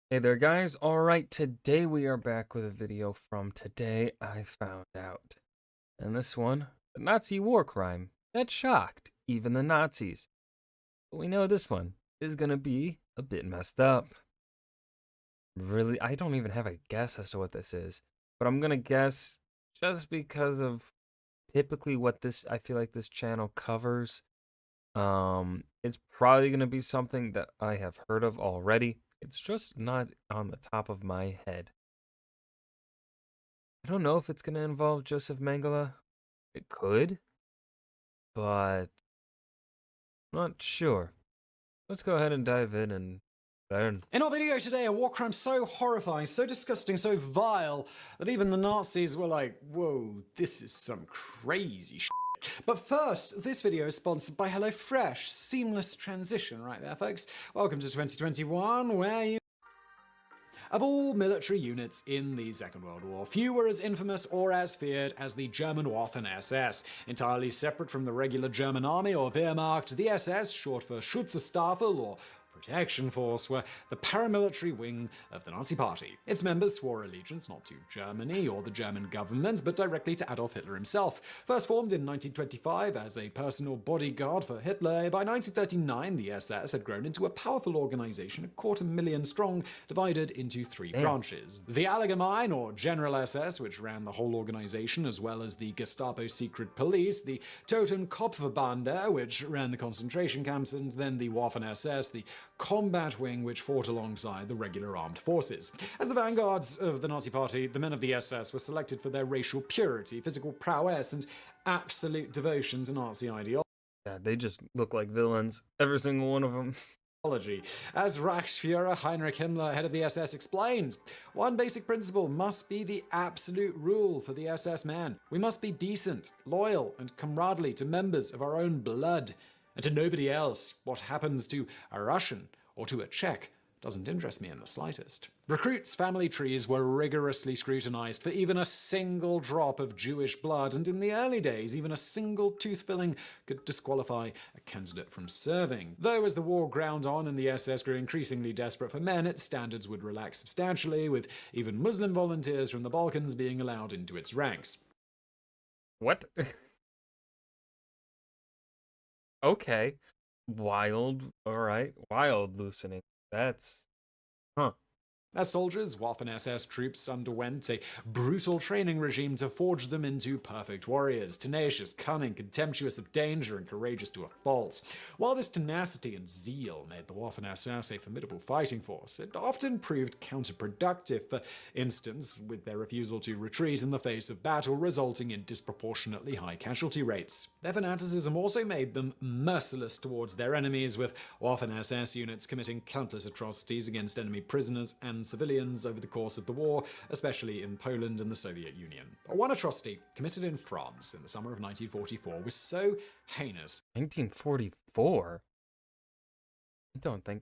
Hey there guys, alright, today we are back with a video from Today I Found Out. And this one, the Nazi war crime that shocked even the Nazis. But we know this one is gonna be a bit messed up. Really, I don't even have a guess as to what this is, but I'm gonna guess just because of typically what I feel like this channel covers. It's probably gonna be something that I have heard of already. It's just not on the top of my head. I don't know if it's gonna involve Joseph Mengele. It could, but I'm not sure. Let's go ahead and dive in and learn. In our video today, a war crime so horrifying, so disgusting, so vile, that even the Nazis were like, whoa, this is some crazy shit. But first, this video is sponsored by HelloFresh. Seamless transition right there, folks. Welcome to 2021, where you... Of all military units in the Second World War, few were as infamous or as feared as the German Waffen-SS. Entirely separate from the regular German army or Wehrmacht, the SS, short for Schutzstaffel or Protection Force, were the paramilitary wing of the Nazi Party. Its members swore allegiance not to Germany or the German government, but directly to Adolf Hitler himself. First formed in 1925 as a personal bodyguard for Hitler, by 1939 the SS had grown into a powerful organization, 250,000 strong, divided into three branches. The Allgemein, or General SS, which ran the whole organization, as well as the Gestapo secret police, the Totenkopfbande, which ran the concentration camps, and then the Waffen-SS, the combat wing which fought alongside the regular armed forces. As the vanguards of the Nazi Party, the men of the SS were selected for their racial purity, physical prowess, and absolute devotion to Nazi ideology. Yeah, they just look like villains, every single one of them. As Reichsfuhrer Heinrich Himmler, head of the SS, explained, one basic principle must be the absolute rule for the SS man. We must be decent, loyal, and comradely to members of our own blood, and to nobody else. What happens to a Russian or to a Czech doesn't interest me in the slightest. Recruits' family trees were rigorously scrutinized for even a single drop of Jewish blood, and in the early days, even a single tooth filling could disqualify a candidate from serving. Though as the war ground on and the SS grew increasingly desperate for men, its standards would relax substantially, with even Muslim volunteers from the Balkans being allowed into its ranks. What? Okay. Wild. Alright. Wild loosening. That's. Huh. As soldiers, Waffen-SS troops underwent a brutal training regime to forge them into perfect warriors, tenacious, cunning, contemptuous of danger, and courageous to a fault. While this tenacity and zeal made the Waffen-SS a formidable fighting force, it often proved counterproductive, for instance, with their refusal to retreat in the face of battle, resulting in disproportionately high casualty rates. Their fanaticism also made them merciless towards their enemies, with Waffen-SS units committing countless atrocities against enemy prisoners and civilians over the course of the war, especially in Poland and the Soviet Union. One atrocity, committed in France in the summer of 1944, was so heinous 1944?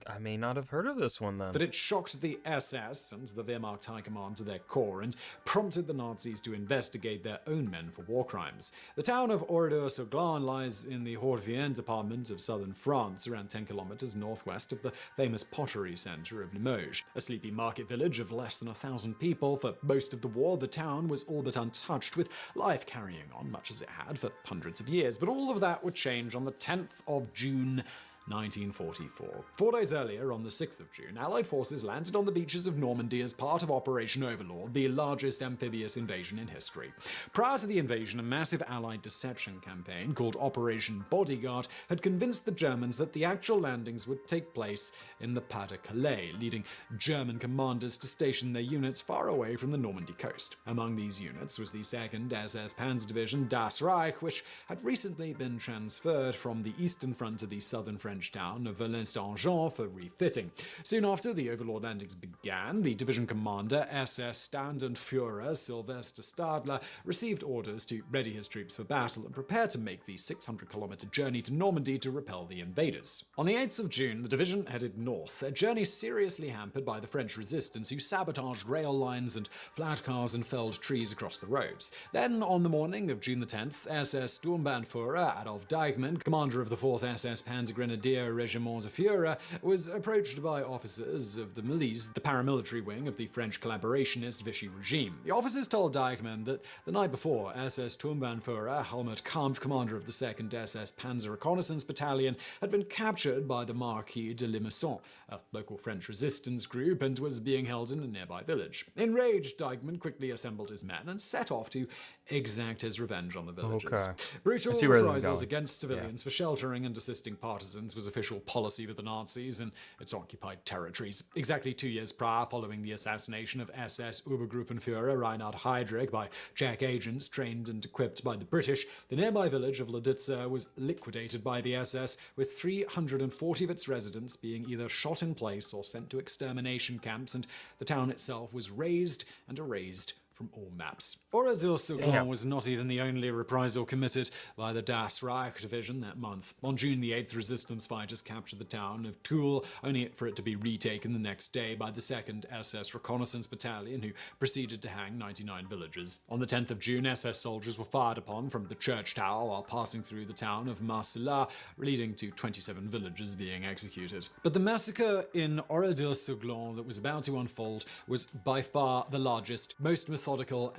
I may not have heard of this one then. that it shocked the SS and the Wehrmacht High Command to their core and prompted the Nazis to investigate their own men for war crimes. The town of Oradour-sur-Glane lies in the Haute-Vienne department of southern France, around 10 kilometers northwest of the famous pottery center of Limoges. A sleepy market village of less than 1,000 people, for most of the war, the town was all but untouched, with life carrying on much as it had for hundreds of years. But all of that would change on the 10th of June, 1944. 4 days earlier, on the 6th of June, Allied forces landed on the beaches of Normandy as part of Operation Overlord, the largest amphibious invasion in history. Prior to the invasion, a massive Allied deception campaign called Operation Bodyguard had convinced the Germans that the actual landings would take place in the Pas-de-Calais, leading German commanders to station their units far away from the Normandy coast. Among these units was the 2nd SS Panzer Division Das Reich, which had recently been transferred from the eastern front to the southern French town of Valenciennes-d'Argens for refitting. Soon after the Overlord landings began, the division commander, SS Standenführer Sylvester Stadler, received orders to ready his troops for battle and prepare to make the 600-kilometer journey to Normandy to repel the invaders. On the 8th of June, the division headed north, a journey seriously hampered by the French resistance, who sabotaged rail lines and flat cars and felled trees across the roads. Then, on the morning of June the 10th, SS Sturmbannführer Adolf Deichmann, commander of the 4th SS Panzer Grenadiers, Grenadier Regiment de Führer, was approached by officers of the Milice, the paramilitary wing of the French collaborationist Vichy regime. The officers told Deichmann that the night before, SS Turmbannführer Helmut Kampf, commander of the 2nd SS Panzer Reconnaissance Battalion, had been captured by the Marquis de Limaçon, a local French resistance group, and was being held in a nearby village. Enraged, Deichmann quickly assembled his men and set off to exact his revenge on the villagers. Okay. Brutal I see where this is reprisals going. against civilians for sheltering and assisting partisans was official policy with the Nazis in its occupied territories. Exactly 2 years prior, following the assassination of SS Obergruppenführer Reinhard Heydrich by Czech agents trained and equipped by the British, the nearby village of Lidice was liquidated by the SS, with 340 of its residents being either shot in place or sent to extermination camps, and the town itself was razed and erased from all maps. Oradour-sur-Glane was not even the only reprisal committed by the Das Reich division that month. On June the 8th, resistance fighters captured the town of Toul, only for it to be retaken the next day by the 2nd SS Reconnaissance Battalion, who proceeded to hang 99 villagers. On the 10th of June, SS soldiers were fired upon from the church tower while passing through the town of Marcelin, leading to 27 villagers being executed. But the massacre in Oradour-sur-Glane that was about to unfold was by far the largest, most methodical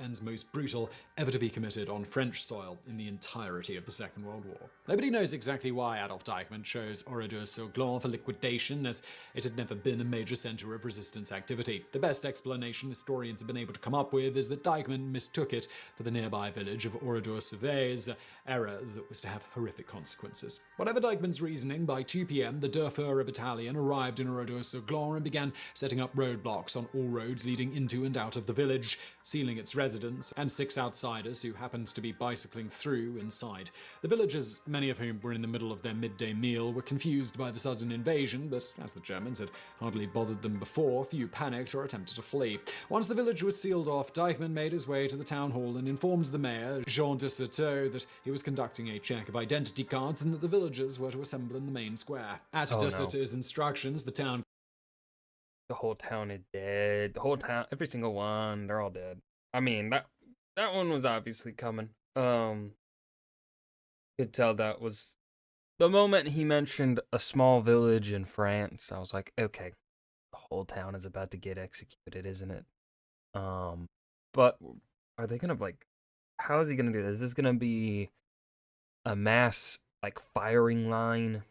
and most brutal ever to be committed on French soil in the entirety of the Second World War. Nobody knows exactly why Adolf Deichmann chose Oradour-sur-Glane for liquidation, as it had never been a major center of resistance activity. The best explanation historians have been able to come up with is that Deichmann mistook it for the nearby village of Oradour-sur-Vèze, error that was to have horrific consequences. Whatever Deichmann's reasoning, by 2 p.m. the Der Führer battalion arrived in Oradour-sur-Glane and began setting up roadblocks on all roads leading into and out of the village, sealing its residents, and 6 outsiders who happened to be bicycling through inside. The villagers, many of whom were in the middle of their midday meal, were confused by the sudden invasion, but as the Germans had hardly bothered them before, few panicked or attempted to flee. Once the village was sealed off, Deichmann made his way to the town hall and informed the mayor, Jean de Certeau, that he was conducting a check of identity cards and that the villagers were to assemble in the main square. At de Certeau's instructions, the whole town is dead. The whole town, every single one, they're all dead. I mean, that one was obviously coming. Could tell that was the moment he mentioned a small village in France. I was like, okay, the whole town is about to get executed, isn't it? But are they gonna how is he gonna do this? Is this gonna be a mass firing line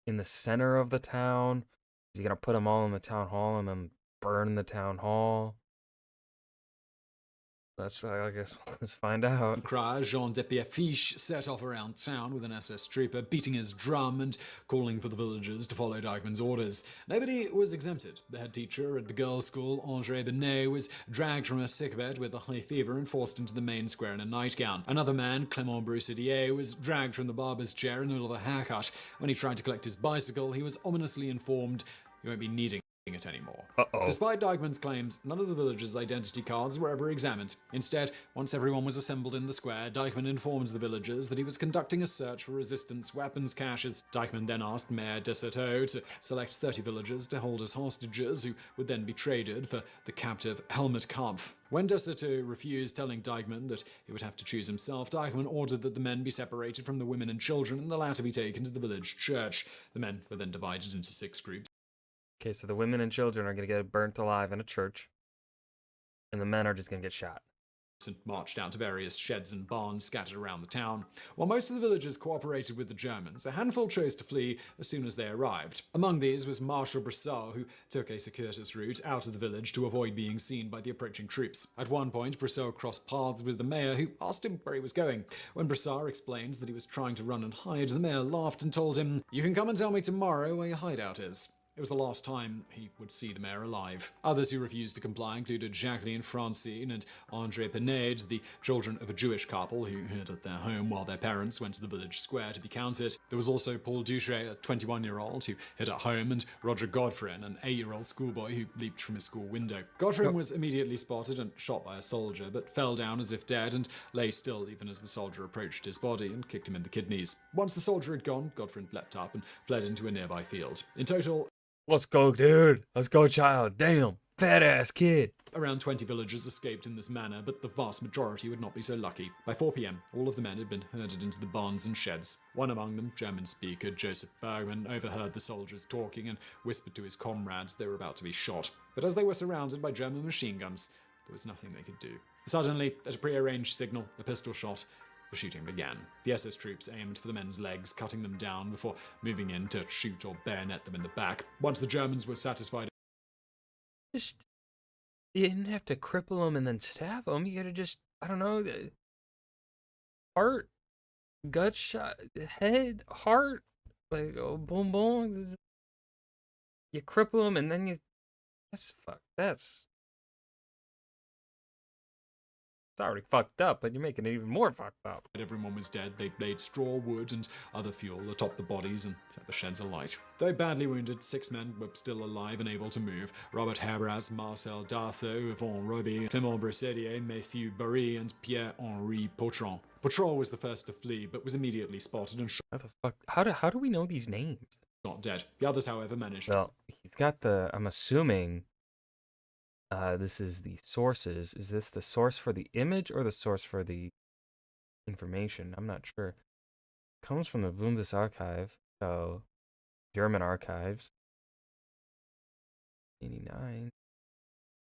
in the center of the town? Is he gonna put them all in the town hall and then burn the town hall? That's, I guess, let's find out. crier Jean de Pierrefiche set off around town with an SS trooper, beating his drum and calling for the villagers to follow Deichmann's orders. Nobody was exempted. The head teacher at the girls' school, André Benet, was dragged from her sickbed with a high fever and forced into the main square in a nightgown. Another man, Clément Broussardier, was dragged from the barber's chair in the middle of a haircut. When he tried to collect his bicycle, he was ominously informed he won't be needing it anymore. Despite Deichmann's claims, none of the villagers' identity cards were ever examined. Instead, once everyone was assembled in the square, Deichmann informed the villagers that he was conducting a search for resistance weapons caches. Deichmann then asked Mayor de Certeau to select 30 villagers to hold as hostages, who would then be traded for the captive Helmut Kampf. When de Certeau refused, telling Deichmann that he would have to choose himself, Deichmann ordered that the men be separated from the women and children and the latter be taken to the village church. The men were then divided into 6 groups. Okay, so the women and children are going to get burnt alive in a church, and the men are just going to get shot. And marched out to various sheds and barns scattered around the town. While most of the villagers cooperated with the Germans, a handful chose to flee as soon as they arrived. Among these was Marshal Broussard, who took a circuitous route out of the village to avoid being seen by the approaching troops. At one point, Broussard crossed paths with the mayor, who asked him where he was going. When Broussard explained that he was trying to run and hide, the mayor laughed and told him, "You can come and tell me tomorrow where your hideout is." It was the last time he would see the mayor alive. Others who refused to comply included Jacqueline Francine and André Pinade, the children of a Jewish couple who hid at their home while their parents went to the village square to be counted. There was also Paul Dutré, a 21-year-old who hid at home, and Roger Godfrin, an 8-year-old schoolboy who leaped from his school window. Godfrin was immediately spotted and shot by a soldier, but fell down as if dead and lay still even as the soldier approached his body and kicked him in the kidneys. Once the soldier had gone, Godfrin leapt up and fled into a nearby field. In total, Let's go, dude. Let's go, child. Damn. fat ass kid. Around 20 villagers escaped in this manner, but the vast majority would not be so lucky. By 4 p.m., all of the men had been herded into the barns and sheds. One among them, German speaker Joseph Bergman, overheard the soldiers talking and whispered to his comrades they were about to be shot. But as they were surrounded by German machine guns, there was nothing they could do. Suddenly, at a prearranged signal, a pistol shot, the shooting began. The SS troops aimed for the men's legs, cutting them down before moving in to shoot or bayonet them in the back. Once the Germans were satisfied, You didn't have to cripple them and then stab them. You could have just, I don't know, heart, gut shot, head, heart, like, oh, boom, boom. You cripple them and then that's it's already fucked up, but you're making it even more fucked up. everyone was dead. They laid straw, wood, and other fuel atop the bodies and set the sheds alight. Though badly wounded, 6 men were still alive and able to move. Robert Habras, Marcel Dartho, Yvon Roby, Clément Bressedier, Mathieu Barry, and Pierre-Henri Potron. Potron was the first to flee, but was immediately spotted and How the fuck? How do we know these names? shot dead. The others, however, managed. Well, he's got the. I'm assuming. This is the sources. Is this the source for the image or the source for the information? I'm not sure. Comes from the Bundesarchiv, so German archives. 89.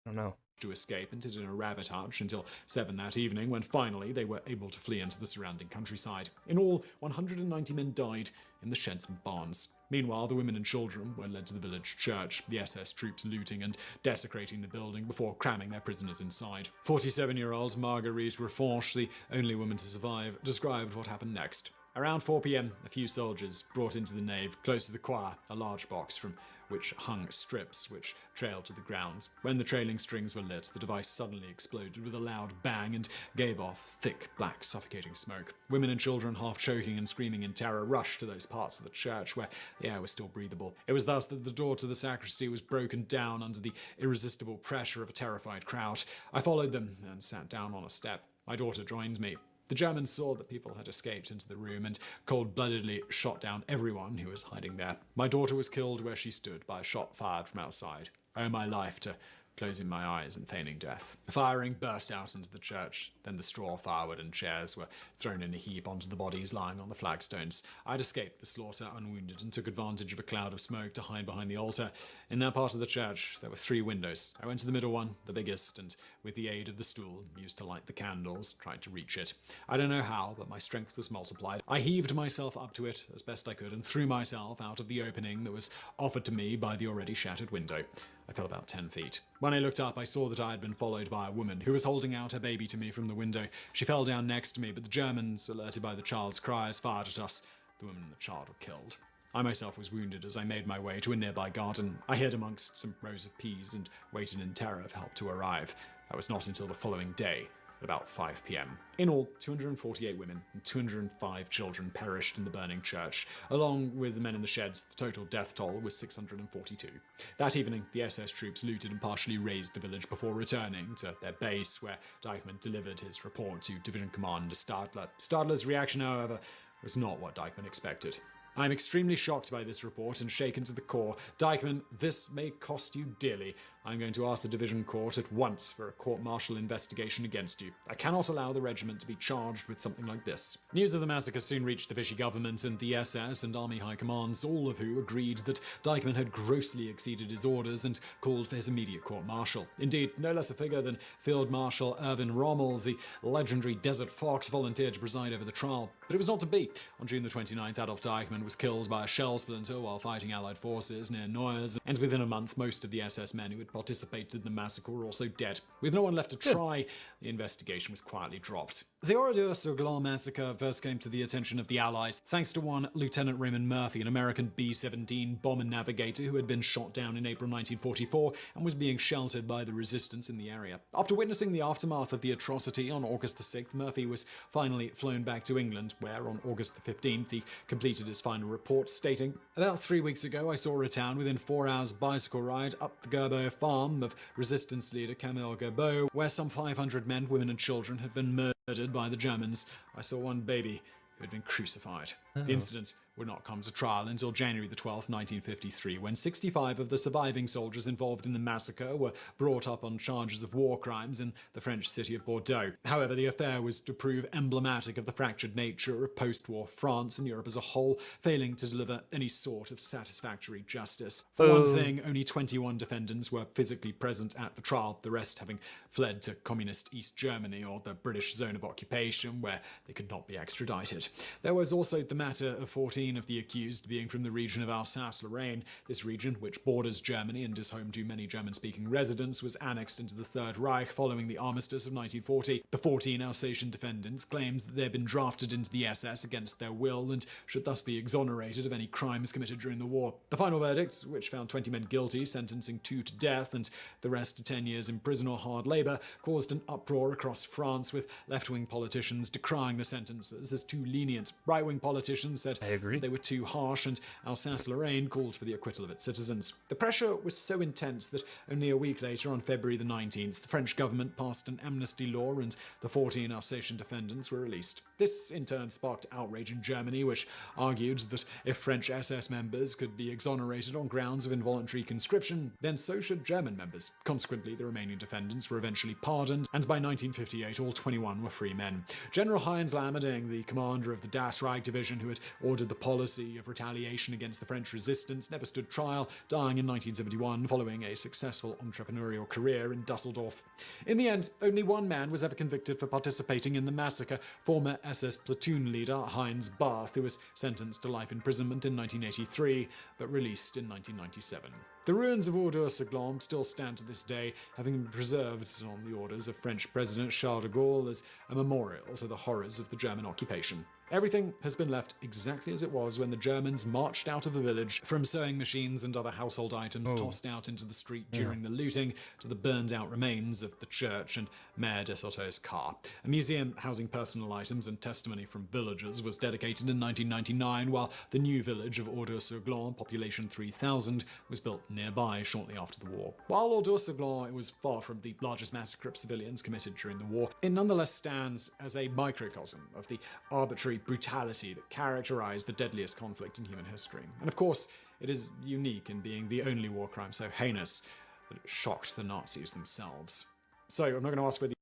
I don't know. To escape and hid in a rabbit hutch until 7 that evening, when finally they were able to flee into the surrounding countryside. In all, 190 men died in the sheds and barns. Meanwhile, the women and children were led to the village church, the SS troops looting and desecrating the building before cramming their prisoners inside. 47-year-old Marguerite Refonche, the only woman to survive, described what happened next. Around 4 p.m., a few soldiers brought into the nave, close to the choir, a large box from which hung strips which trailed to the ground. When the trailing strings were lit, the device suddenly exploded with a loud bang and gave off thick, black, suffocating smoke. Women and children, half choking and screaming in terror, rushed to those parts of the church where the air was still breathable. It was thus that the door to the sacristy was broken down under the irresistible pressure of a terrified crowd. I followed them and sat down on a step. My daughter joined me. The Germans saw that people had escaped into the room and cold-bloodedly shot down everyone who was hiding there. My daughter was killed where she stood by a shot fired from outside. I owe my life to closing my eyes and feigning death. The firing burst out into the church. Then the straw, firewood, and chairs were thrown in a heap onto the bodies lying on the flagstones. I'd escaped the slaughter unwounded and took advantage of a cloud of smoke to hide behind the altar. In that part of the church, there were 3 windows. I went to the middle one, the biggest, and with the aid of the stool used to light the candles, tried to reach it. I don't know how, but my strength was multiplied. I heaved myself up to it as best I could and threw myself out of the opening that was offered to me by the already shattered window. I fell about 10 feet. When I looked up, I saw that I had been followed by a woman who was holding out her baby to me from the window. She fell down next to me, but the Germans, alerted by the child's cries, fired at us. The woman and the child were killed. I myself was wounded as I made my way to a nearby garden. I hid amongst some rows of peas and waited in terror for help to arrive. That was not until the following day, at about 5 p.m. In all, 248 women and 205 children perished in the burning church. Along with the men in the sheds, the total death toll was 642. That evening, the SS troops looted and partially razed the village before returning to their base, where Deichmann delivered his report to Division Commander Stadler. Stadler's reaction, however, was not what Deichmann expected. I'm extremely shocked by this report and shaken to the core. Deichmann, this may cost you dearly. I'm going to ask the Division Court at once for a court-martial investigation against you. I cannot allow the regiment to be charged with something like this. News of the massacre soon reached the Vichy government and the SS and Army high commands, all of who agreed that Deichmann had grossly exceeded his orders and called for his immediate court-martial. Indeed, no less a figure than Field Marshal Erwin Rommel, the legendary Desert Fox, volunteered to preside over the trial. But it was not to be. On June the 29th, Adolf Deichmann was killed by a shell splinter while fighting Allied forces near Neuers, and within a month, most of the SS men who had participated in the massacre were also dead. With no one left to try, the investigation was quietly dropped. The Oradour-sur-Glane massacre first came to the attention of the Allies, thanks to one Lieutenant Raymond Murphy, an American B-17 bomber navigator who had been shot down in April 1944 and was being sheltered by the resistance in the area. After witnessing the aftermath of the atrocity on August the 6th, Murphy was finally flown back to England, where on August the 15th he completed his final report, stating, "About 3 weeks ago I saw a town within 4 hours bicycle ride up the Gerbeau farm of resistance leader Camille Gerbeau, where some 500 men, women and children had been murdered by the Germans. I saw one baby who had been crucified." The Oh. incident would not come to trial until January the 12th, 1953, when 65 of the surviving soldiers involved in the massacre were brought up on charges of war crimes in the French city of Bordeaux. However, the affair was to prove emblematic of the fractured nature of post-war France and Europe as a whole, failing to deliver any sort of satisfactory justice. For one thing, only 21 defendants were physically present at the trial, the rest having fled to communist East Germany or the British zone of occupation, where they could not be extradited. There was also the matter of 14 of the accused being from the region of Alsace-Lorraine. This region, which borders Germany and is home to many German-speaking residents, was annexed into the Third Reich following the armistice of 1940. The 14 Alsatian defendants claimed that they had been drafted into the SS against their will and should thus be exonerated of any crimes committed during the war. The final verdict, which found 20 men guilty, sentencing 2 to death and the rest to 10 years in prison or hard labor, caused an uproar across France, with left-wing politicians decrying the sentences as too lenient. Right-wing politicians said I agree. they were too harsh, and Alsace-Lorraine called for the acquittal of its citizens. The pressure was so intense that only a week later, on February the 19th, the French government passed an amnesty law and the 14 Alsatian defendants were released. This, in turn, sparked outrage in Germany, which argued that if French SS members could be exonerated on grounds of involuntary conscription, then so should German members. Consequently, the remaining defendants were eventually pardoned, and by 1958, all 21 were free men. General Heinz Lammerding, the commander of the Das Reich division who had ordered the policy of retaliation against the French resistance, never stood trial, dying in 1971 following a successful entrepreneurial career in Dusseldorf. In the end, only one man was ever convicted for participating in the massacre, former SS platoon leader Heinz Barth, who was sentenced to life imprisonment in 1983 but released in 1997. The ruins of Audun-sur-Glane still stand to this day, having been preserved on the orders of French President Charles de Gaulle as a memorial to the horrors of the German occupation. Everything has been left exactly as it was when the Germans marched out of the village, from sewing machines and other household items tossed out into the street during the looting, to the burned-out remains of the church and Maire Desauteur's car. A museum housing personal items and testimony from villagers was dedicated in 1999, while the new village of Audun-sur-Glane, population 3,000, was built nearby shortly after the war. While Audun-sur-Glane was far from the largest massacre of civilians committed during the war, it nonetheless stands as a microcosm of the arbitrary brutality that characterized the deadliest conflict in human history. And of course, it is unique in being the only war crime so heinous that it shocked the Nazis themselves. So, I'm not going to ask whether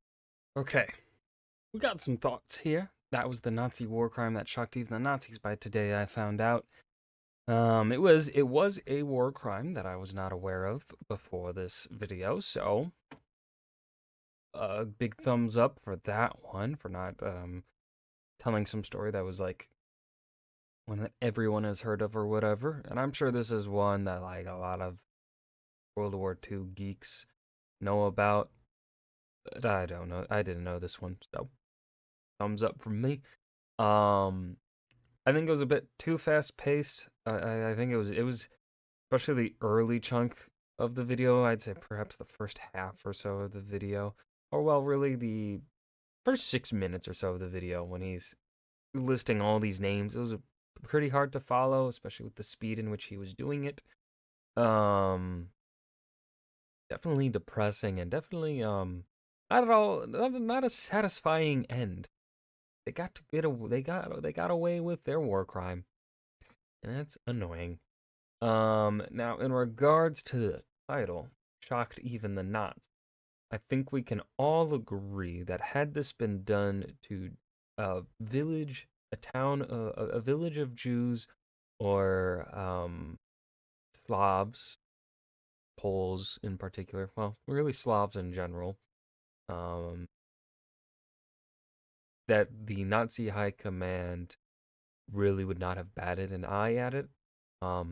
Okay, we got some thoughts here. That was the Nazi war crime that shocked even the Nazis. By today, I found out it was a war crime that I was not aware of before this video. So, a big thumbs up for that one, for not telling some story that was like one that everyone has heard of or whatever. And I'm sure this is one that like a lot of World War II geeks know about. But I don't know. I didn't know this one, so thumbs up from me. I think it was a bit too fast paced. I think it was especially the early chunk of the video. I'd say perhaps the first half or so of the video, or well, really the first 6 minutes or so of the video when he's listing all these names. It was pretty hard to follow, especially with the speed in which he was doing it. Definitely depressing and definitely not at all, not a satisfying end. They got away with their war crime, and that's annoying. Now in regards to the title, shocked even the Nazis, I think we can all agree that had this been done to a village, a village of Jews or Slavs, Poles in particular, well, really Slavs in general, that the Nazi high command really would not have batted an eye at it. I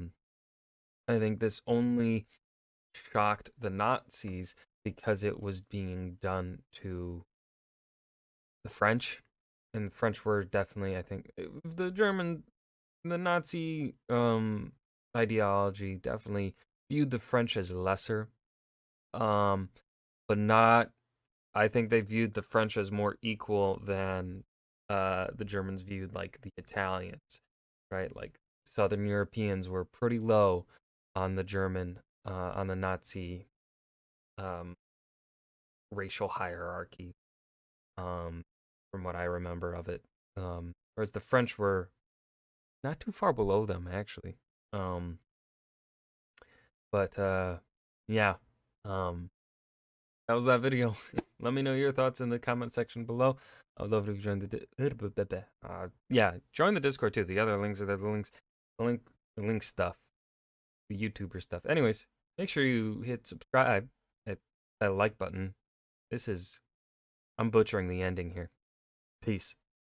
think this only shocked the Nazis because it was being done to the French, and the French were definitely, I think, the Nazi ideology definitely viewed the French as lesser, but not. I think they viewed the French as more equal than the Germans viewed like the Italians, right? Like Southern Europeans were pretty low on the Nazi racial hierarchy, from what I remember of it. Whereas the French were not too far below them actually. Um, but yeah, um, that was that video. Let me know your thoughts in the comment section below. I'd love if you join the join the Discord too. The other links are there. The link stuff, the YouTuber stuff. Anyways, make sure you hit subscribe, hit that like button. I'm butchering the ending here. Peace.